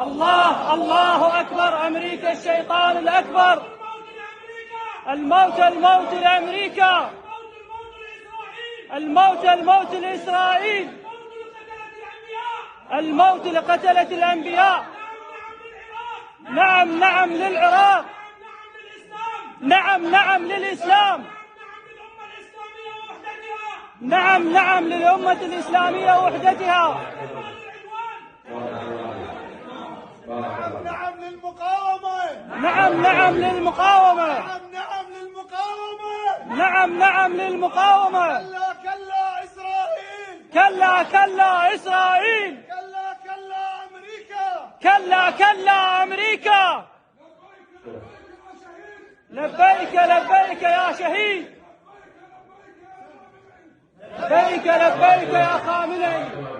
الله الله أكبر. أمريكا الشيطان الأكبر. الموت الموت لأمريكا. الموت الموت لإسرائيل. الموت لقتلة الأنبياء. نعم نعم للعراق. نعم نعم للإسلام. نعم نعم للأمة الإسلامية ووحدتها. نعم نعم للمقاومة. نعم نعم للمقاومة. نعم نعم للمقاومة. نعم نعم للمقاومة. كلا كلا إسرائيل. كلا كلا إسرائيل. كلا كلا أمريكا. كلا كلا أمريكا. لبيك لبيك يا شهيد. لبيك لبيك يا خامنئي.